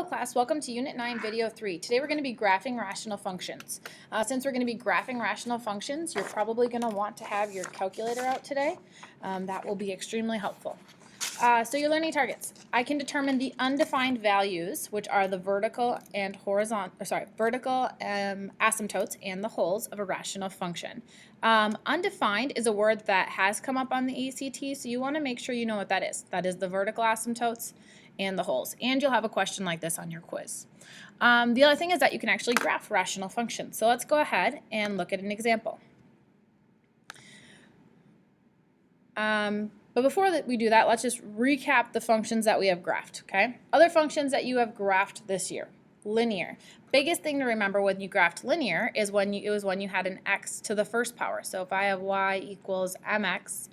class, welcome to Unit 9, Video 3. Today we're going to be graphing rational functions. Since we're going to be graphing rational functions, you're probably going to want to have your calculator out today. That will be extremely helpful. So your learning targets. I can determine the undefined values, which are the vertical and vertical asymptotes and the wholes of a rational function. Undefined is a word that has come up on the ACT, so you want to make sure you know what that is. That is the vertical asymptotes and the wholes. And you'll have a question like this on your quiz. The other thing is that you can actually graph rational functions. So let's go ahead and look at an example. But before we do that, let's just recap the functions that we have graphed, okay? Other functions that you have graphed this year. Linear. Biggest thing to remember when you graphed linear is when you had an x to the first power. So if I have y equals mx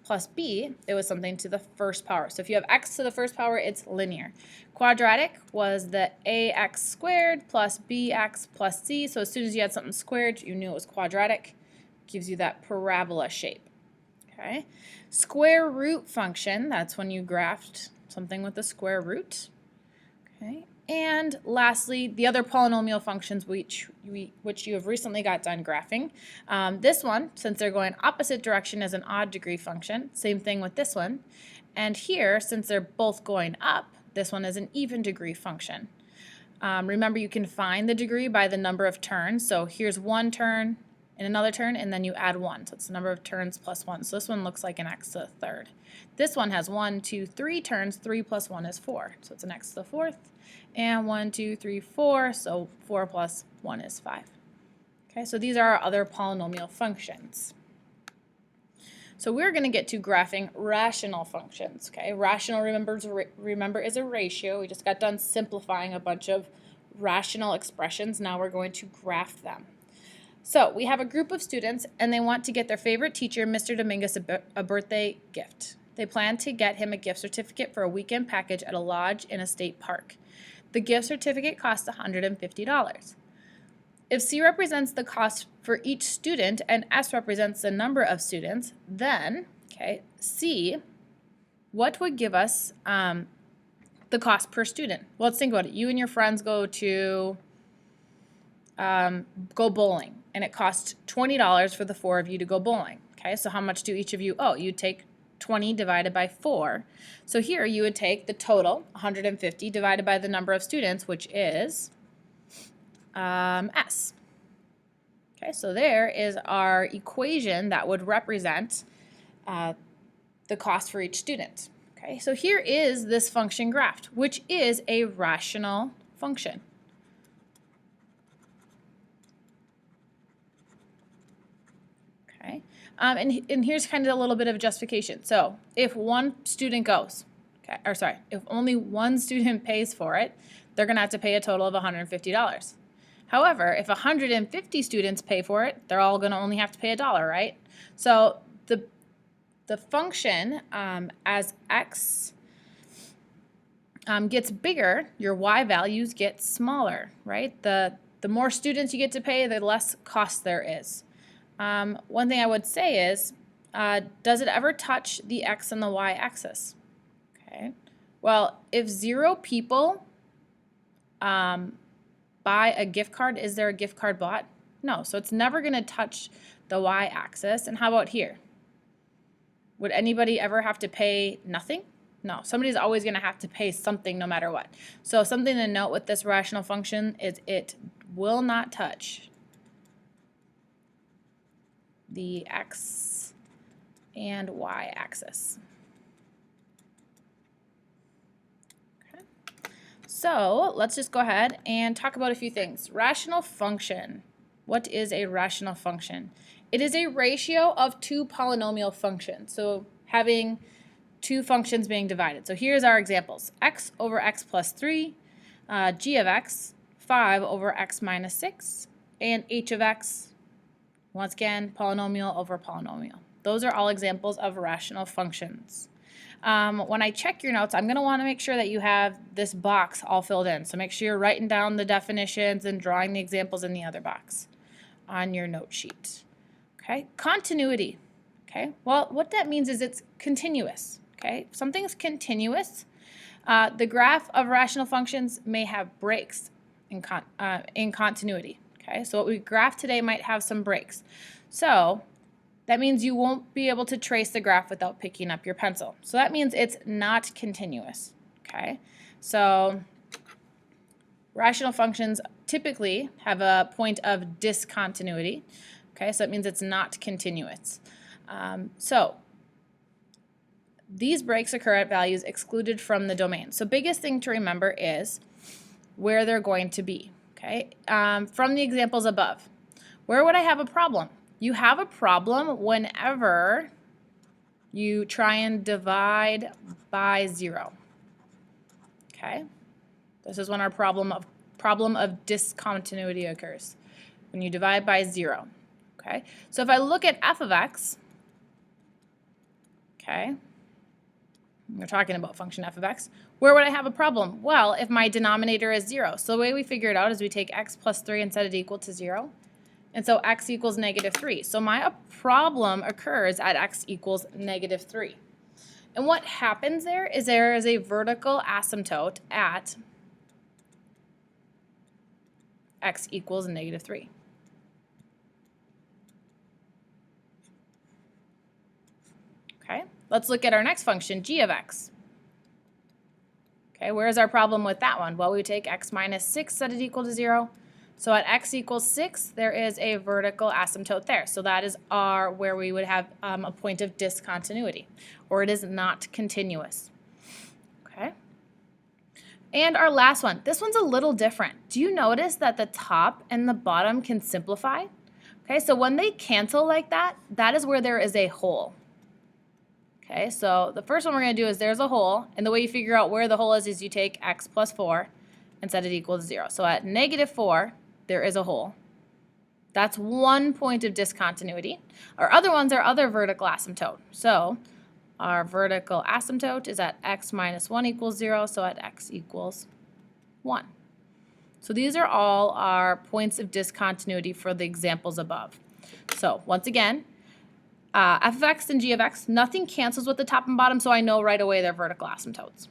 plus b, it was something to the first power. So if you have x to the first power, it's linear. Quadratic was the ax squared plus bx plus c. So as soon as you had something squared, you knew it was quadratic. Gives you that parabola shape. Okay. Square root function, that's when you graphed something with a square root. Okay. And lastly, the other polynomial functions which you have recently got done graphing. This one, since they're going opposite direction, is an odd degree function. Same thing with this one. And here, since they're both going up, this one is an even degree function. Remember, you can find the degree by the number of turns. So here's one turn and another turn, and then you add 1. So it's the number of turns plus 1. So this one looks like an x to the third. This one has 1, 2, 3 turns. 3 plus 1 is 4. So it's an x to the fourth. And 1, 2, 3, 4. So 4 plus 1 is 5. Okay, so these are our other polynomial functions. So we're going to get to graphing rational functions. Okay, rational, remember, is a ratio. We just got done simplifying a bunch of rational expressions. Now we're going to graph them. So we have a group of students, and they want to get their favorite teacher, Mr. Dominguez, a birthday gift. They plan to get him a gift certificate for a weekend package at a lodge in a state park. The gift certificate costs $150. If C represents the cost for each student and S represents the number of students, then, okay, C, what would give us the cost per student? Well, let's think about it. You and your friends go bowling, and it costs $20 for the 4 of you to go bowling. Okay, so how much do each of you owe? You take 20 divided by 4. So here you would take the total, 150, divided by the number of students, which is S. Okay, so there is our equation that would represent the cost for each student. Okay, so here is this function graphed, which is a rational function. Okay, and here's kind of a little bit of justification. So if one student goes, okay, or sorry, if only one student pays for it, they're going to have to pay a total of $150. However, if 150 students pay for it, they're all going to only have to pay $1, right? So the function, as x gets bigger, your y values get smaller, right? The more students you get to pay, the less cost there is. One thing I would say is, does it ever touch the x and the y axis? Okay. Well, if 0 people buy a gift card, is there a gift card bought? No, so it's never going to touch the y-axis. And how about here? Would anybody ever have to pay nothing? No, somebody's always going to have to pay something no matter what. So something to note with this rational function is it will not touch the x and y-axis. So let's just go ahead and talk about a few things. Rational function. What is a rational function? It is a ratio of 2 polynomial functions. So having 2 functions being divided. So here's our examples. X over x plus 3, g of x, 5 over x minus 6, and h of x, once again, polynomial over polynomial. Those are all examples of rational functions. When I check your notes, I'm going to want to make sure that you have this box all filled in. So make sure you're writing down the definitions and drawing the examples in the other box on your note sheet. Okay, continuity. Okay, well, what that means is it's continuous. Okay, if something's continuous, The graph of rational functions may have breaks in continuity. Okay, so what we graphed today might have some breaks. So that means you won't be able to trace the graph without picking up your pencil. So that means it's not continuous. Okay, so rational functions typically have a point of discontinuity. Okay, so it means it's not continuous. So these breaks occur at values excluded from the domain. So biggest thing to remember is where they're going to be. Okay, from the examples above, where would I have a problem? You have a problem whenever you try and divide by 0. Okay, this is when our problem of discontinuity occurs, when you divide by 0. Okay, so if I look at f of x, okay, we're talking about function f of x, where would I have a problem? Well, if my denominator is 0. So the way we figure it out is we take x plus 3 and set it equal to 0. And so x equals -3. So my problem occurs at x equals -3. And what happens there is a vertical asymptote at x equals -3. Okay, let's look at our next function, g of x. Okay, where's our problem with that one? Well, we take x minus 6, set it equal to 0. So at x equals 6, there is a vertical asymptote there. So that is where we would have a point of discontinuity, or it is not continuous. Okay. And our last one, this one's a little different. Do you notice that the top and the bottom can simplify? Okay, so when they cancel like that, that is where there is a hole. Okay, so the first one we're going to do is there's a hole, and the way you figure out where the hole is you take x plus 4 and set it equal to 0. So at -4, there is a hole. That's one point of discontinuity. Our other ones are other vertical asymptote. So our vertical asymptote is at x minus 1 equals 0, so at x equals 1. So these are all our points of discontinuity for the examples above. So once again, f of x and g of x, nothing cancels with the top and bottom, so I know right away they're vertical asymptotes.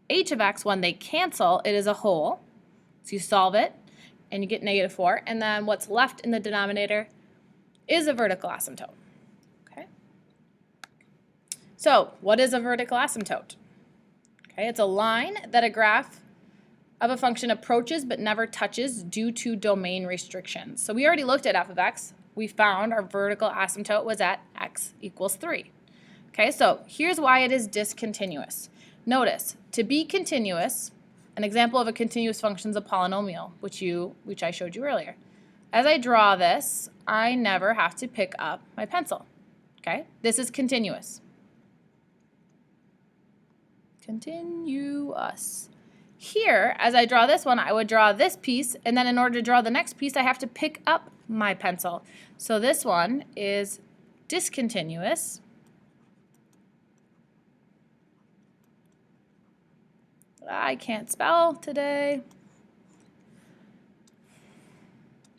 H of x, when they cancel, it is a hole. So you solve it, and you get -4, and then what's left in the denominator is a vertical asymptote. Okay. So what is a vertical asymptote? Okay, it's a line that a graph of a function approaches but never touches due to domain restrictions. So we already looked at f of x. We found our vertical asymptote was at x equals 3. Okay, so here's why it is discontinuous. Notice, to be continuous, an example of a continuous function is a polynomial, which I showed you earlier. As I draw this, I never have to pick up my pencil. Okay, this is continuous. Continuous. Here, as I draw this one, I would draw this piece, and then in order to draw the next piece, I have to pick up my pencil. So this one is discontinuous. I can't spell today.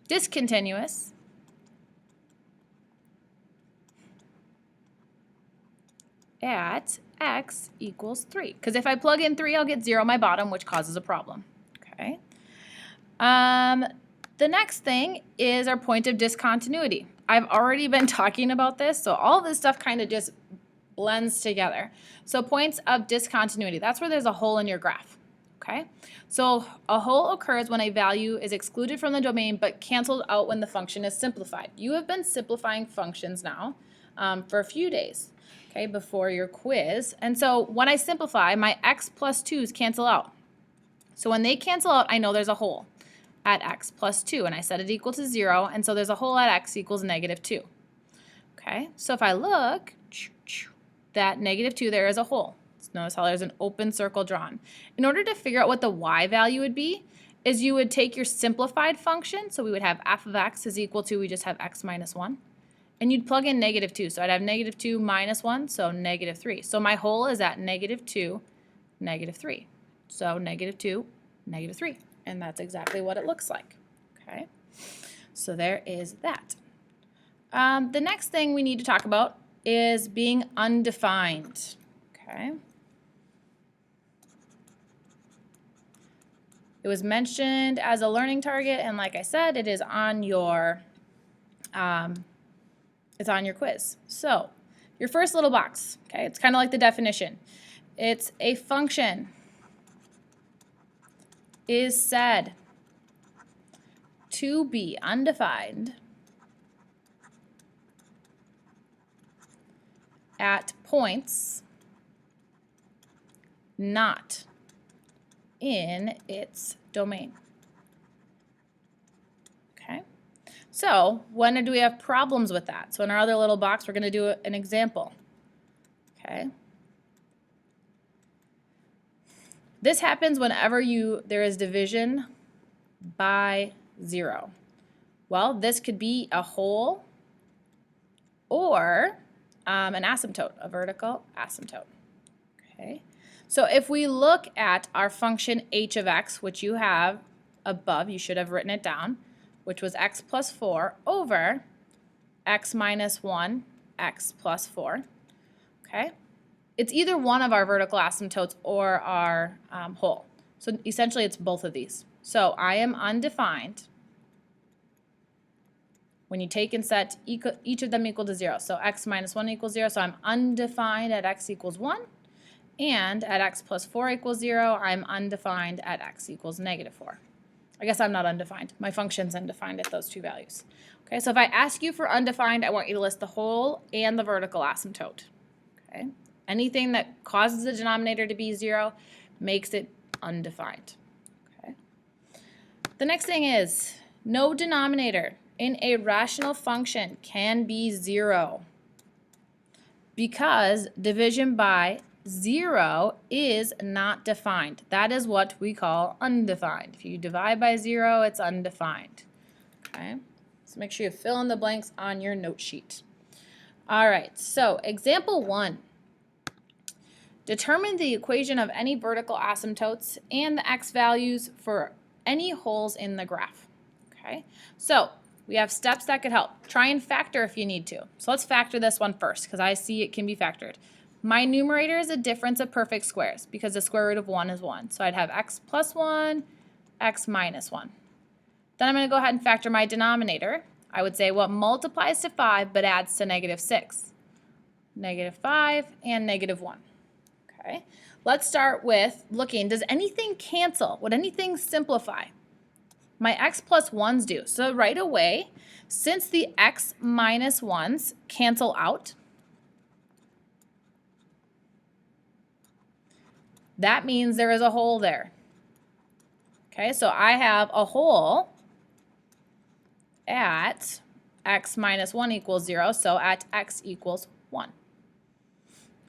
Discontinuous. At x equals 3. Because if I plug in 3, I'll get 0 on my bottom, which causes a problem. Okay. The next thing is our point of discontinuity. I've already been talking about this, so all this stuff kind of just blends together. So points of discontinuity, that's where there's a hole in your graph. Okay. So a hole occurs when a value is excluded from the domain but canceled out when the function is simplified. You have been simplifying functions now for a few days. Okay, before your quiz. And so when I simplify, my x plus 2's cancel out. So when they cancel out, I know there's a hole at x plus 2, and I set it equal to 0, and so there's a hole at x equals -2. Okay, so if I look, that -2, there is a hole. Notice how there's an open circle drawn. In order to figure out what the y value would be, is you would take your simplified function, so we would have f of x is equal to, we just have x minus 1. And you'd plug in -2, so I'd have -2 minus 1, so -3. So my hole is at -2, -3. So -2, -3. And that's exactly what it looks like. Okay, so there is that. The next thing we need to talk about is being undefined. Okay. It was mentioned as a learning target, and like I said, it is on your it's on your quiz. So your first little box, okay, it's kind of like the definition. It's a function is said to be undefined at points not in its domain. Okay, so when do we have problems with that? So in our other little box, we're going to do an example. Okay, this happens whenever there is division by 0. Well, this could be a whole or an asymptote, a vertical asymptote. Okay, so if we look at our function h of x, which you have above, you should have written it down, which was x plus 4 over x minus 1, x plus 4. Okay, it's either one of our vertical asymptotes or our whole. So essentially it's both of these. So I am undefined when you take and set each of them equal to 0. So x minus 1 equals 0, so I'm undefined at x equals 1. And at x plus 4 equals 0, I'm undefined at x equals negative 4. I guess I'm not undefined. My function's undefined at those two values. Okay, so if I ask you for undefined, I want you to list the whole and the vertical asymptote. Okay, anything that causes the denominator to be 0 makes it undefined. Okay. The next thing is no denominator in a rational function can be 0 because division by 0 is not defined. That is what we call undefined. If you divide by 0, it's undefined. Okay, so make sure you fill in the blanks on your note sheet. All right, so example 1. Determine the equation of any vertical asymptotes and the x values for any holes in the graph. Okay, so we have steps that could help. Try and factor if you need to. So let's factor this one first because I see it can be factored. My numerator is a difference of perfect squares because the square root of 1 is 1. So I'd have x plus 1, x minus 1. Then I'm going to go ahead and factor my denominator. I would say what multiplies to 5 but adds to negative 6. Negative 5 and negative 1. Okay. Let's start with looking, does anything cancel? Would anything simplify? My x plus 1s do. So right away, since the x minus 1s cancel out, that means there is a hole there. Okay, so I have a hole at x minus 1 equals 0, so at x equals 1.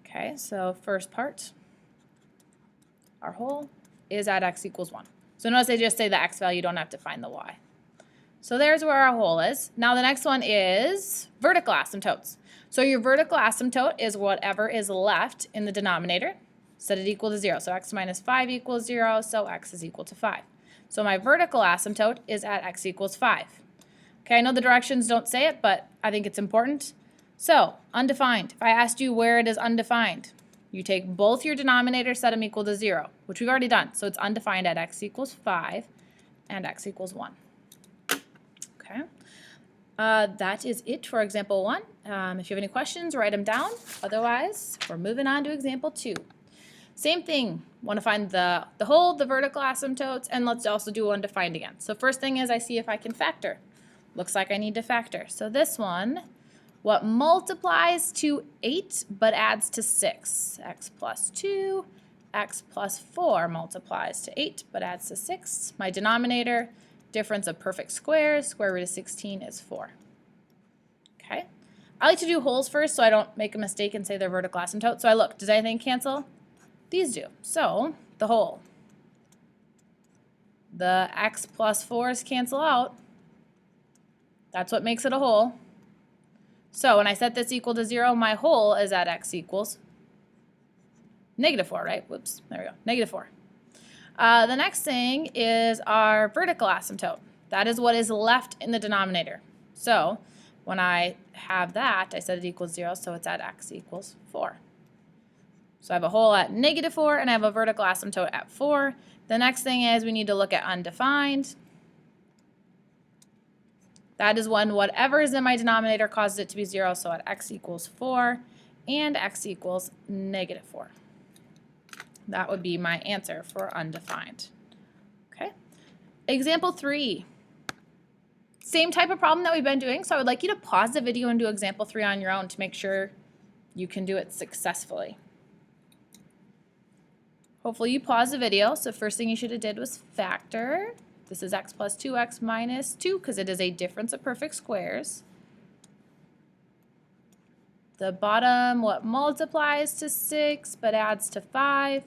Okay, so first part, our hole is at x equals 1. So notice I just say the x value, you don't have to find the y. So there's where our hole is. Now the next one is vertical asymptotes. So your vertical asymptote is whatever is left in the denominator. Set it equal to 0. So x minus 5 equals 0, so x is equal to 5. So my vertical asymptote is at x equals 5. Okay, I know the directions don't say it, but I think it's important. So, undefined. If I asked you where it is undefined, you take both your denominators, set them equal to 0, which we've already done. So it's undefined at x equals 5 and x equals 1. Okay, that is it for example 1. If you have any questions, write them down. Otherwise, we're moving on to example 2. Same thing, want to find the whole, the vertical asymptotes, and let's also do undefined again. So first thing is I see if I can factor. Looks like I need to factor. So this one, what multiplies to 8 but adds to 6? X plus 2, x plus 4 multiplies to 8 but adds to 6. My denominator, difference of perfect squares, square root of 16 is 4. Okay, I like to do wholes first so I don't make a mistake and say they're vertical asymptote. So I look, does anything cancel? These do. So the whole. The x plus 4s cancel out. That's what makes it a whole. So when I set this equal to 0, my whole is at x equals negative 4, right? Whoops, there we go, negative 4. The next thing is our vertical asymptote. That is what is left in the denominator. So when I have that, I set it equals 0, so it's at x equals 4. So I have a whole at negative 4, and I have a vertical asymptote at 4. The next thing is we need to look at undefined. That is when whatever is in my denominator causes it to be 0, so at x equals 4 and x equals negative 4. That would be my answer for undefined. Okay. Example 3. Same type of problem that we've been doing, so I would like you to pause the video and do example 3 on your own to make sure you can do it successfully. Hopefully you paused the video, so first thing you should have did was factor. This is x plus 2x minus 2 because it is a difference of perfect squares. The bottom, what multiplies to 6 but adds to 5.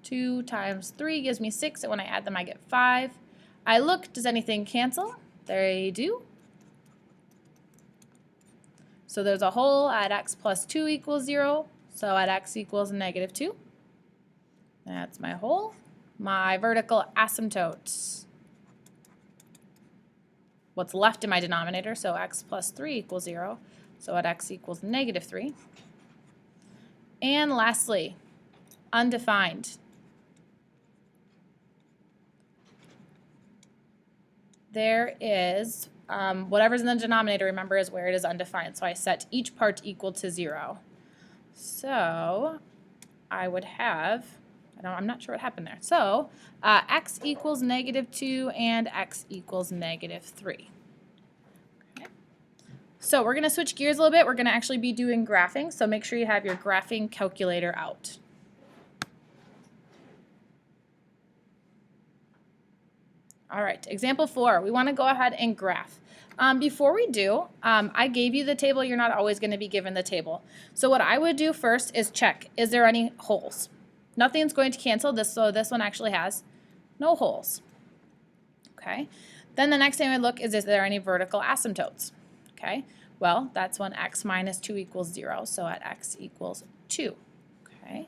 2 times 3 gives me 6, and when I add them I get 5. I look, does anything cancel? They do. So there's a whole at x plus 2 equals 0, so at x equals negative 2. That's my whole. My vertical asymptote. What's left in my denominator, so x plus 3 equals 0, so at x equals negative 3. And lastly, undefined. There is, whatever's in the denominator, remember, is where it is undefined, so I set each part equal to 0. So I would have, I'm not sure what happened there. So x equals negative 2 and x equals negative 3. Okay. So we're going to switch gears a little bit. We're going to actually be doing graphing, so make sure you have your graphing calculator out. All right, example 4, we want to go ahead and graph. Before we do, I gave you the table. You're not always going to be given the table. So what I would do first is check, is there any holes? Nothing's going to cancel this, so this one actually has no holes. Okay. Then the next thing I look is there any vertical asymptotes? Okay. Well, that's when x minus 2 equals 0, so at x equals 2. Okay.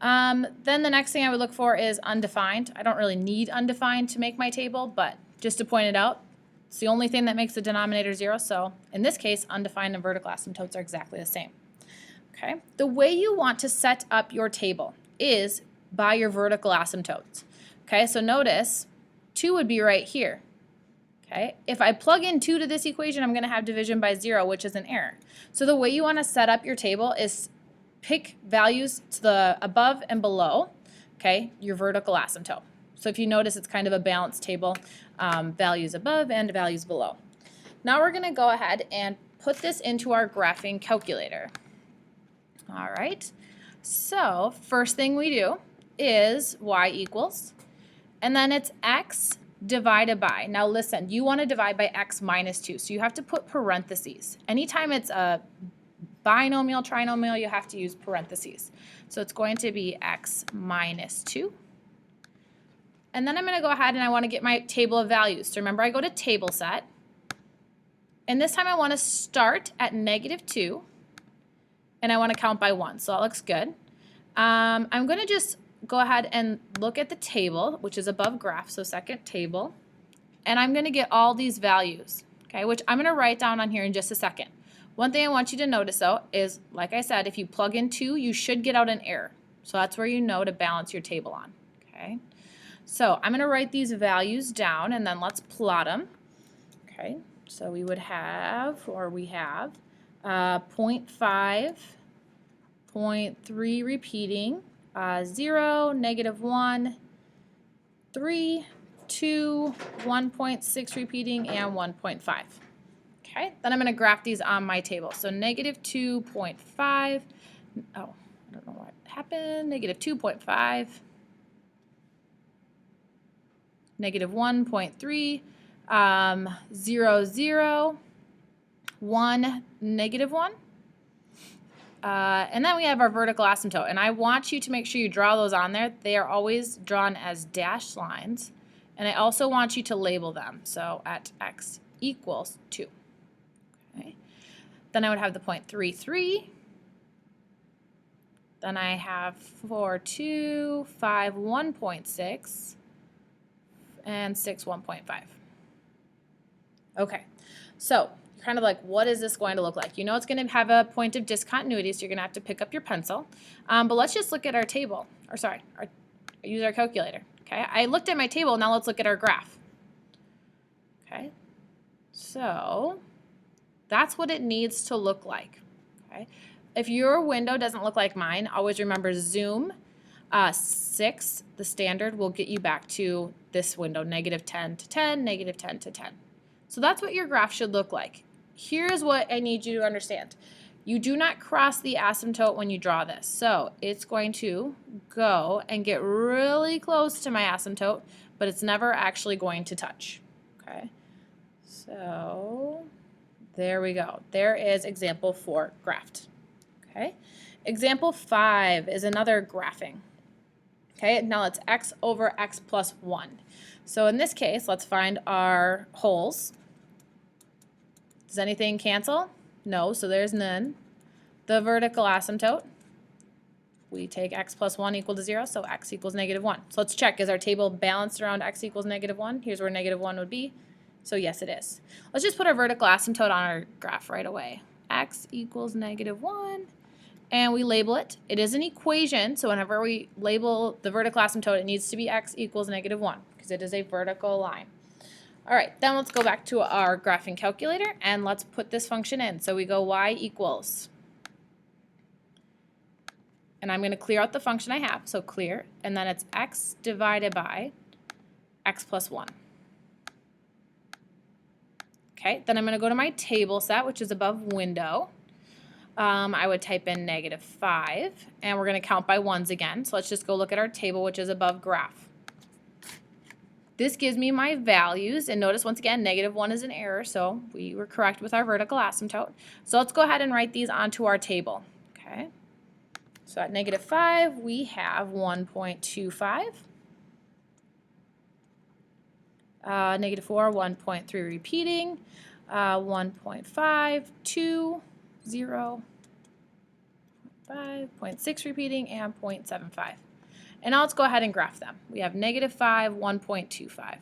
Then the next thing I would look for is undefined. I don't really need undefined to make my table, but just to point it out, it's the only thing that makes the denominator 0, so in this case, undefined and vertical asymptotes are exactly the same. Okay. The way you want to set up your table is by your vertical asymptotes. Okay, so notice 2 would be right here. Okay, if I plug in 2 to this equation, I'm going to have division by 0, which is an error. So the way you want to set up your table is pick values to the above and below, okay, your vertical asymptote. So if you notice, it's kind of a balanced table, values above and values below. Now we're going to go ahead and put this into our graphing calculator. All right, so first thing we do is y equals, and then it's x divided by. Now listen, you want to divide by x minus 2, so you have to put parentheses. Anytime it's a binomial, trinomial, you have to use parentheses. So it's going to be x minus 2. And then I'm going to go ahead and I want to get my table of values. So remember, I go to table set, and this time I want to start at negative 2. And I want to count by 1, so that looks good. I'm going to just go ahead and look at the table, which is above graph, so second table, and I'm going to get all these values, okay, which I'm going to write down on here in just a second. One thing I want you to notice, though, is, like I said, if you plug in 2, you should get out an error. So that's where you know to balance your table on, okay? So I'm going to write these values down, and then let's plot them, okay? So we would have, or we have, 0.5, 0.3 repeating, 0, negative 1, 3, 2, 1.6 repeating, and 1.5. Okay, then I'm going to graph these on my table. So negative 2.5, I don't know what happened, negative 2.5, negative 1.3, 0, 0, 1, negative 1. And then we have our vertical asymptote. And I want you to make sure you draw those on there. They are always drawn as dashed lines. And I also want you to label them. So at x equals 2. Okay. Then I would have the 0.33. Then I have 4, 2, 5, 1.6, and 6, 1.5. Okay, so kind of like, what is this going to look like? You know it's going to have a point of discontinuity, so you're going to have to pick up your pencil. But let's just look at our table, or sorry, use our calculator. Okay, I looked at my table, now let's look at our graph. Okay, so that's what it needs to look like. Okay, if your window doesn't look like mine, always remember zoom 6, the standard, will get you back to this window, -10 to 10, -10 to 10. So that's what your graph should look like. Here's what I need you to understand. You do not cross the asymptote when you draw this. So it's going to go and get really close to my asymptote, but it's never actually going to touch. Okay, so there we go. There is example 4 graphed. Okay, example 5 is another graphing. Okay, now it's x over x plus 1. So in this case, let's find our holes. Does anything cancel? No, so there's none. The vertical asymptote, we take x plus 1 equal to 0, so x equals -1. So let's check, is our table balanced around x equals -1? Here's where -1 would be. So yes, it is. Let's just put our vertical asymptote on our graph right away. X equals -1, and we label it. It is an equation, so whenever we label the vertical asymptote, it needs to be x equals -1 because it is a vertical line. All right, then let's go back to our graphing calculator and let's put this function in. So we go y equals, and I'm going to clear out the function I have, so clear, and then it's x divided by x plus 1. Okay, then I'm going to go to my table set, which is above window. I would type in -5, and we're going to count by ones again. So let's just go look at our table, which is above graph. This gives me my values, and notice once again, -1 is an error, so we were correct with our vertical asymptote. So let's go ahead and write these onto our table. Okay, so at -5, we have 1.25. -4, 1.3 repeating, 1.5, 2, 0, 5, 0.6 repeating, and 0.75. And now let's go ahead and graph them. We have -5, 1.25.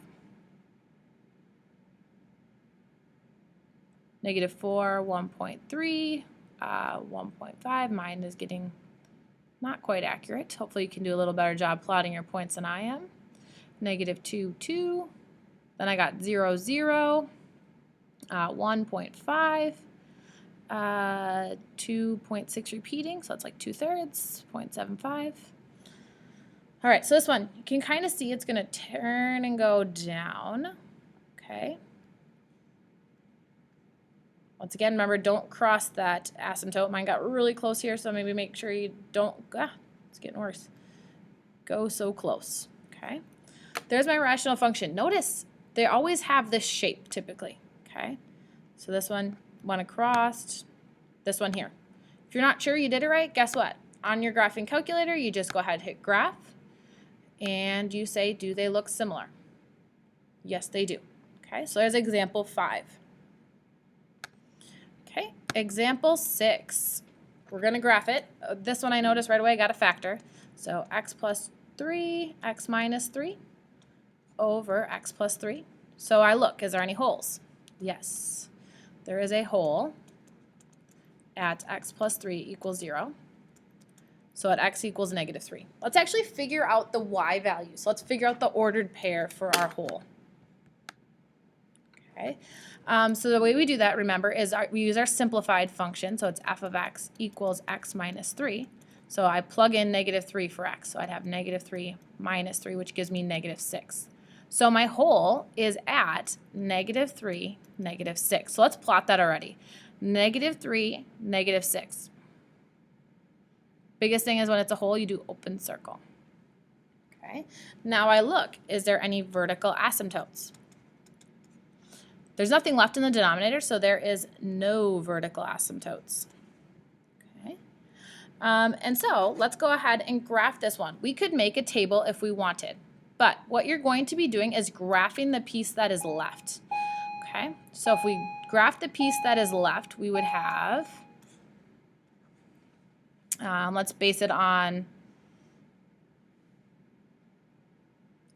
-4, 1.3, 1.5. Mine is getting not quite accurate. Hopefully you can do a little better job plotting your points than I am. -2, 2. Then I got 0, 0, 1.5, 2.6 repeating, so that's like 2/3, 0.75. All right, so this one, you can kind of see it's going to turn and go down. Okay. Once again, remember, don't cross that asymptote. Mine got really close here, so maybe make sure you don't, it's getting worse. Go so close, okay? There's my rational function. Notice they always have this shape typically, okay? So this one went across, this one here. If you're not sure you did it right, guess what? On your graphing calculator, you just go ahead and hit graph, and you say, do they look similar? Yes, they do. Okay, so there's example 5. Okay, example 6. We're going to graph it. This one I noticed right away, I got a factor. So x plus 3, x minus 3 over x plus 3. So I look, is there any holes? Yes, there is a hole at x plus 3 equals 0. So at x equals -3. Let's actually figure out the y value. So let's figure out the ordered pair for our hole. Okay. So the way we do that, remember, is we use our simplified function. So it's f of x equals x minus 3. So I plug in -3 for x. So I'd have -3 minus 3, which gives me -6. So my hole is at -3, -6. So let's plot that already. -3, -6. Biggest thing is when it's a hole, you do open circle. Okay. Now I look, is there any vertical asymptotes? There's nothing left in the denominator, so there is no vertical asymptotes. Okay. And so let's go ahead and graph this one. We could make a table if we wanted, but what you're going to be doing is graphing the piece that is left. Okay. So if we graph the piece that is left, we would have, let's base it on,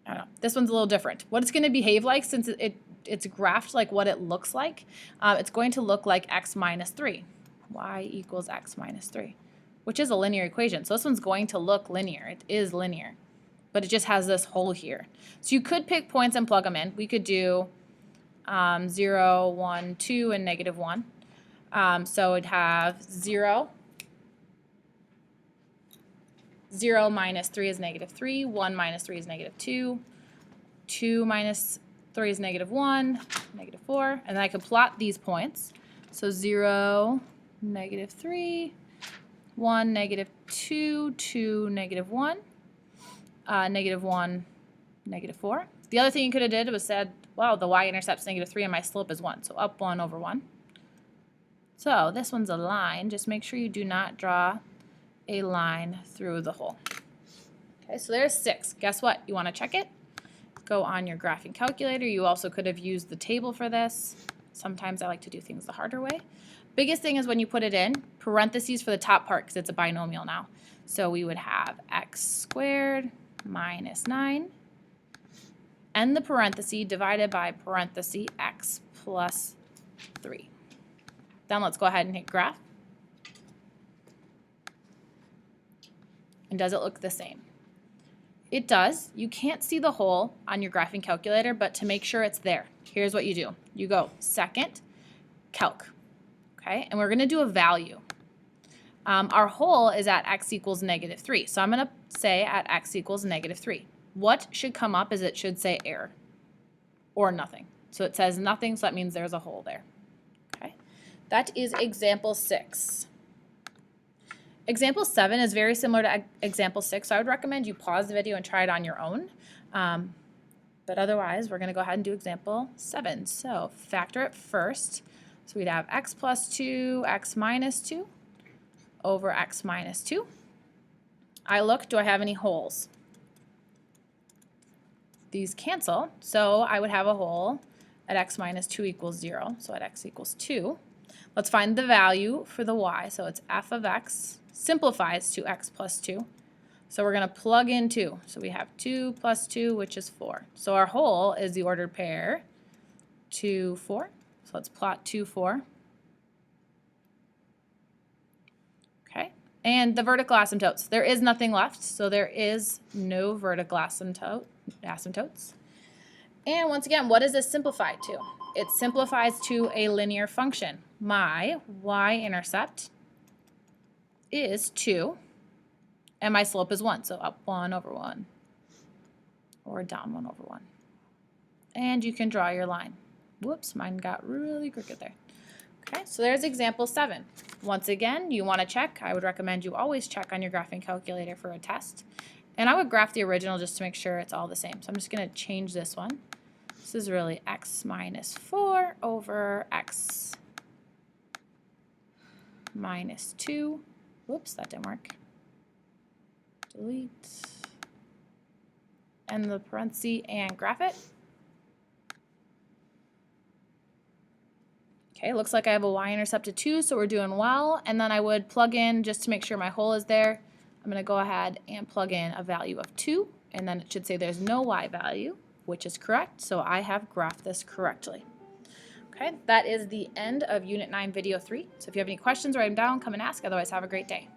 I don't know, this one's a little different. What it's going to behave like, since it's graphed like what it looks like, it's going to look like x minus 3. Y equals x minus 3, which is a linear equation. So this one's going to look linear. It is linear. but it just has this hole here. So you could pick points and plug them in. We could do 0, 1, 2, and negative 1. So it'd have 0. 0 minus 3 is negative 3. 1 minus 3 is negative 2. 2 minus 3 is negative 1, negative 4. And then I could plot these points. So 0, negative 3, 1, negative 2, 2, negative 1, negative 1, negative 4. The other thing you could have did was said, well, the y-intercept's negative 3 and my slope is 1. So up 1 over 1. So this one's a line. Just make sure you do not draw a line through the hole. Okay, so there's 6. Guess what? You want to check it? Go on your graphing calculator. You also could have used the table for this. Sometimes I like to do things the harder way. Biggest thing is when you put it in, parentheses for the top part because it's a binomial now. So we would have x squared minus 9 and the parenthesis divided by parenthesis x plus 3. Then let's go ahead and hit graph. And does it look the same? It does. You can't see the hole on your graphing calculator, but to make sure it's there, here's what you do. You go second, calc, okay? And we're going to do a value. Our hole is at x equals negative 3. So I'm going to say at x equals negative 3. What should come up is it should say error or nothing. So it says nothing, so that means there's a hole there. Okay? That is example 6. Example 7 is very similar to example 6, so I would recommend you pause the video and try it on your own. But otherwise, we're going to go ahead and do example 7. So factor it first. So we'd have x plus 2, x minus 2 over x minus 2. I look, do I have any holes? These cancel, so I would have a hole at x minus 2 equals 0, so at x equals 2. Let's find the value for the y, so it's f of x simplifies to x plus 2. So we're going to plug in 2. So we have 2 plus 2, which is 4. So our hole is the ordered pair 2, 4. So let's plot 2, 4. Okay, and the vertical asymptotes. There is nothing left, so there is no vertical asymptotes. And once again, what is this simplified to? It simplifies to a linear function. My y-intercept is 2, and my slope is 1, so up 1 over 1, or down 1 over 1. And you can draw your line. Whoops, mine got really crooked there. Okay, so there's example 7. Once again, you want to check. I would recommend you always check on your graphing calculator for a test. And I would graph the original just to make sure it's all the same. So I'm just going to change this one. This is really x minus 4 over x minus 2. Whoops, that didn't work. Delete. And the parenthesis and graph it. Okay, looks like I have a y-intercept of 2, so we're doing well. And then I would plug in, just to make sure my hole is there, I'm going to go ahead and plug in a value of 2, and then it should say there's no y value, which is correct, so I have graphed this correctly. Okay, that is the end of Unit 9 Video 3. So if you have any questions, write them down, come and ask. Otherwise, have a great day.